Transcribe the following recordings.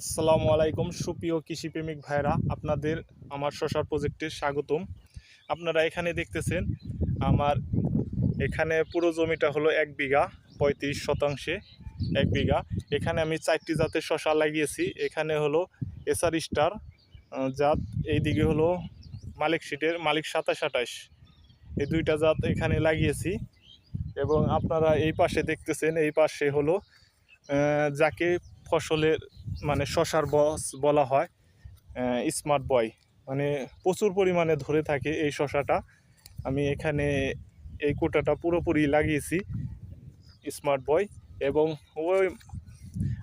আসসালামু আলাইকুম সুপ্রিয় কৃষিপ্রেমিক ভাইরা, আপনাদের আমার শশার প্রজেক্টে স্বাগতম। আপনারা এখানে দেখতেছেন আমার এখানে পুরো জমিটা হলো 1 বিঘা 35 শতাংশে 1 বিঘা। এখানে আমি 4টি জাতের শশা লাগিয়েছি। এখানে হলো এসআর স্টার জাত, এইদিকে হলো মালিক সিটের মালিক 2728, এই দুইটা জাত এখানে লাগিয়েছি। এবং আপনারা এই পাশে দেখতেছেন, এই পাশে হলো যাকে ফসলের মানে শশার বস বলা হয়, স্মার্ট বয়, মানে প্রচুর পরিমাণে ধরে থাকে এই শশাটা। আমি এখানে এই কোটাটা পুরোপুরি লাগিয়েছি স্মার্ট বয়। এবং ওই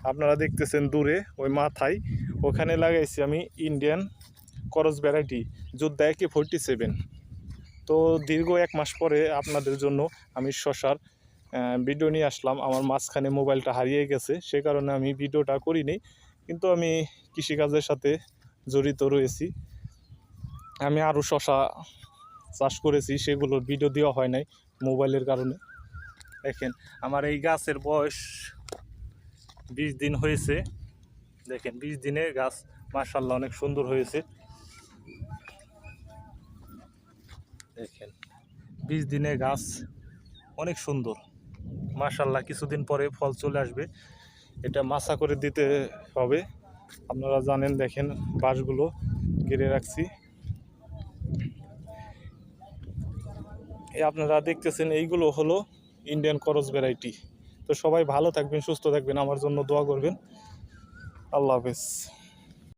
আপনারা দেখতেছেন দূরে ওই মাথায়, ওখানে লাগাইছি আমি ইন্ডিয়ান করস ভ্যারাইটি যোদ্ধা AK-47। তো দীর্ঘ 1 মাস পরে আপনাদের জন্য আমি শশার ভিডিও নিয়ে আসলাম। আমার মাঝখানে মোবাইলটা হারিয়ে গেছে, সে কারণে আমি ভিডিওটা করিনি, কিন্তু আমি কৃষিকাজের সাথে জড়িত রয়েছি। আমি আরও শশা চাষ করেছি, সেগুলোর ভিডিও দেওয়া হয় নাই মোবাইলের কারণে। দেখেন আমার এই গাছের বয়স 20 দিন হয়েছে। দেখেন 20 দিনে গাছ মাশাআল্লাহ অনেক সুন্দর হয়েছে। দেখেন 20 দিনে গাছ অনেক সুন্দর মাশাআল্লাহ। কিছুদিন পরে ফল চলে আসবে, এটা মাছা করে দিতে হবে। আপনারা জানেন, দেখেন বাঁশগুলো ঘিরে রাখছি। আপনারা দেখতেছেন এইগুলো হলো ইন্ডিয়ান করস ভ্যারাইটি। তো সবাই ভালো থাকবেন, সুস্থ থাকবেন, আমার জন্য দোয়া করবেন। আল্লাহ হাফেজ।